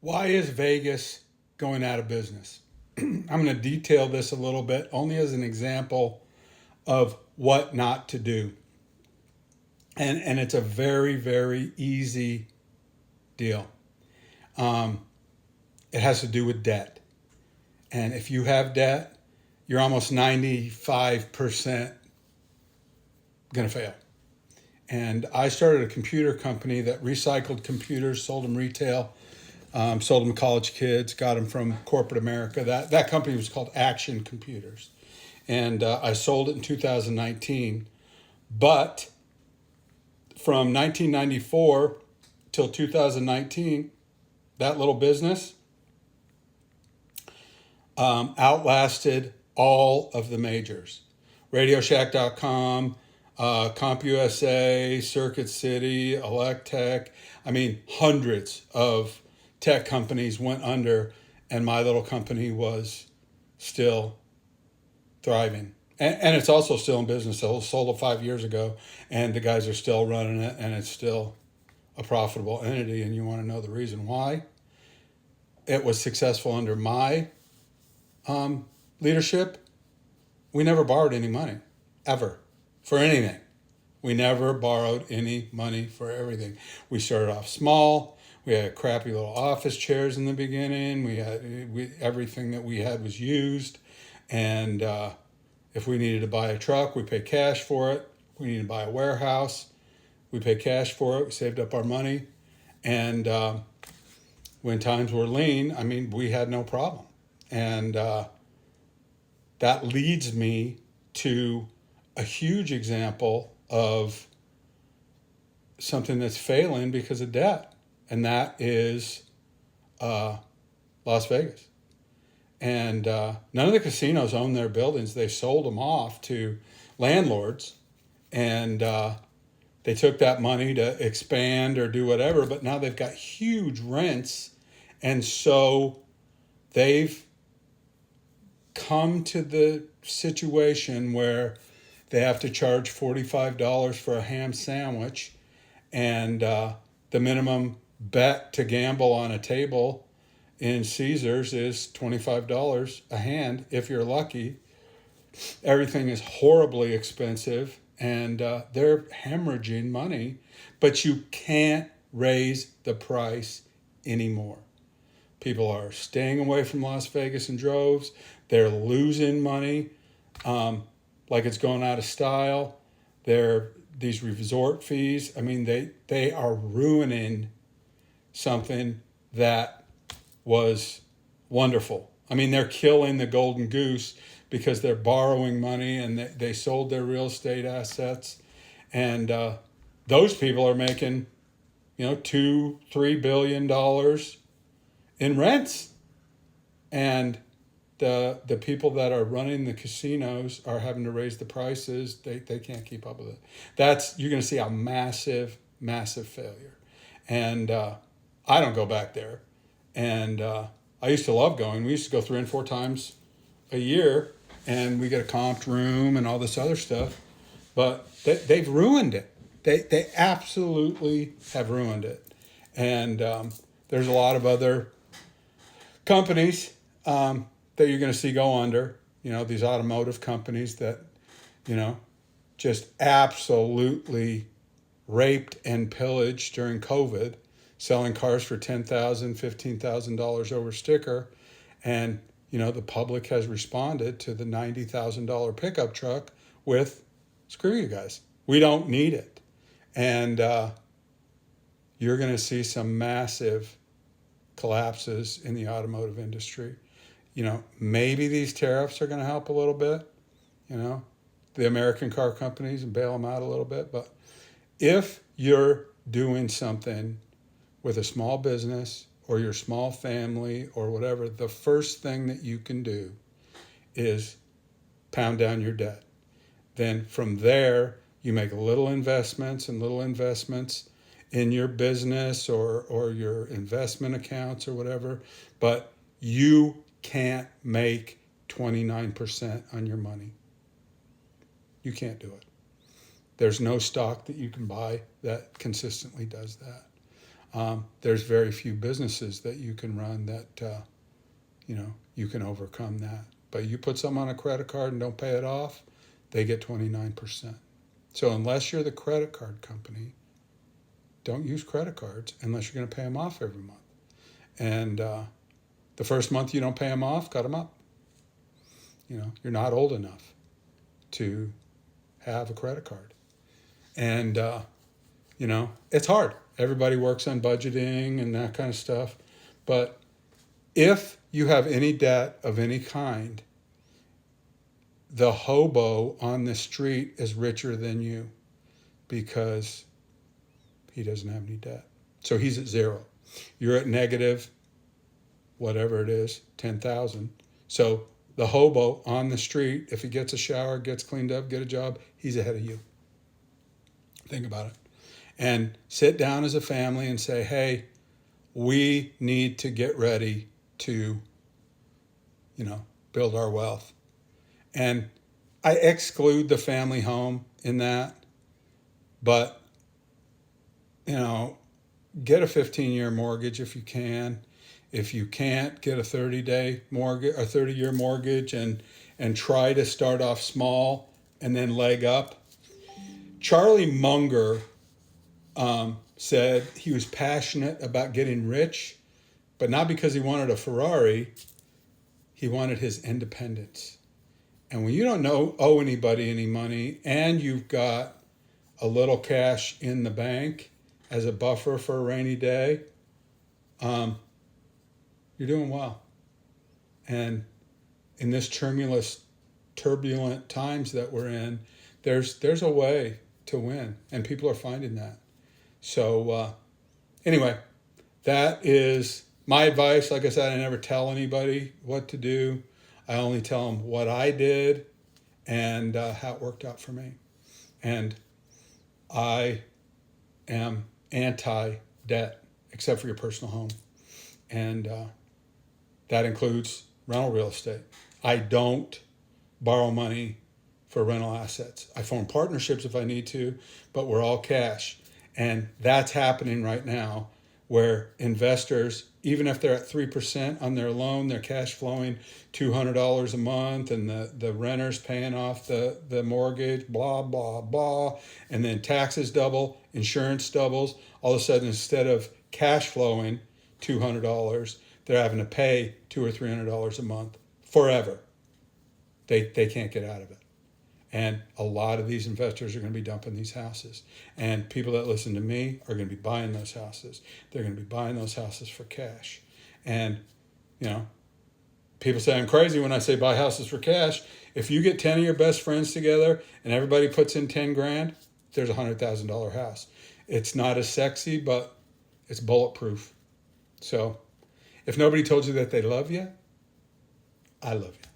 Why is Vegas going out of business? I'm going to detail this a little bit, only as an example of what not to do. And it's a very, very easy deal. Um, it has to do with debt. And if you have debt, you're almost 95% going to fail. And I started a computer company that recycled computers, sold them retail, sold them to college kids, got them from corporate America. That company was called Action Computers. And I sold it in 2019. But from 1994 till 2019, that little business outlasted all of the majors. RadioShack.com, CompUSA, Circuit City, Electech. I mean, hundreds of tech companies went under, and my little company was still thriving. And it's also still in business. It was sold 5 years ago, and the guys are still running it, and it's still a profitable entity. And you want to know the reason why? It was successful under my leadership. We never borrowed any money, ever, for anything. We never borrowed any money for everything. We started off small. We had crappy little office chairs in the beginning. Everything that we had was used, and if we needed to buy a truck, we paid cash for it. If we needed to buy a warehouse, we paid cash for it. We saved up our money, and when times were lean, I mean, we had no problem, and that leads me to a huge example of something that's failing because of debt, and that is Las Vegas. And none of the casinos own their buildings. They sold them off to landlords, and they took that money to expand or do whatever, but now they've got huge rents, and so they've come to the situation where they have to charge $45 for a ham sandwich, and the minimum bet to gamble on a table in Caesars is $25 a hand if you're lucky. Everything is horribly expensive, and they're hemorrhaging money, but you can't raise the price anymore. People are staying away from Las Vegas in droves. They're losing money like it's going out of style. These resort fees, I mean, they are ruining something that was wonderful. I mean, they're killing the golden goose because they're borrowing money, and they sold their real estate assets. And those people are making, $2-3 billion in rents. And the people that are running the casinos are having to raise the prices. They can't keep up with it. You're going to see a massive, massive failure. And I don't go back there. And I used to love going. We used to go 3 and 4 times a year, and we get a comped room and all this other stuff. But they've ruined it. They absolutely have ruined it. And there's a lot of other companies that you're going to see go under. These automotive companies that, just absolutely raped and pillaged during COVID, selling cars for $10,000, $15,000 over sticker. And, the public has responded to the $90,000 pickup truck with, screw you guys. We don't need it. And you're going to see some massive collapses in the automotive industry. Maybe these tariffs are going to help a little bit, the American car companies, and bail them out a little bit. But if you're doing something with a small business or your small family or whatever, the first thing that you can do is pound down your debt. Then from there, you make little investments in your business or your investment accounts or whatever, but you can't make 29% on your money. You can't do it. There's no stock that you can buy that consistently does that. there's very few businesses that you can run that, you can overcome that. But you put someone on a credit card and don't pay it off, they get 29%. So unless you're the credit card company, don't use credit cards unless you're going to pay them off every month. And the first month you don't pay them off, cut them up. You're not old enough to have a credit card. And, it's hard. Everybody works on budgeting and that kind of stuff. But if you have any debt of any kind, the hobo on the street is richer than you because he doesn't have any debt. So he's at zero. You're at negative, whatever it is, 10,000. So the hobo on the street, if he gets a shower, gets cleaned up, get a job, he's ahead of you. Think about it. And sit down as a family and say, hey, we need to get ready to, build our wealth. And I exclude the family home in that, but, get a 15-year mortgage if you can. If you can't, get a 30-day mortgage, a 30-year mortgage, and try to start off small and then leg up. Charlie Munger said he was passionate about getting rich, but not because he wanted a Ferrari. He wanted his independence. And when you don't owe anybody any money and you've got a little cash in the bank as a buffer for a rainy day, you're doing well. And in this turbulent times that we're in, there's a way to win, and people are finding that. So anyway, that is my advice. Like I said, I never tell anybody what to do. I only tell them what I did and how it worked out for me. And I am anti-debt, except for your personal home. And that includes rental real estate. I don't borrow money for rental assets. I form partnerships if I need to, but we're all cash. And that's happening right now where investors, even if they're at 3% on their loan, they're cash flowing $200 a month, and the renter's paying off the mortgage, blah, blah, blah. And then taxes double, insurance doubles. All of a sudden, instead of cash flowing $200, they're having to pay $200 or $300 a month forever. They can't get out of it. And a lot of these investors are going to be dumping these houses. And people that listen to me are going to be buying those houses. They're going to be buying those houses for cash. And, people say I'm crazy when I say buy houses for cash. If you get 10 of your best friends together and everybody puts in 10 grand, there's a $100,000 house. It's not as sexy, but it's bulletproof. So if nobody told you that they love you, I love you.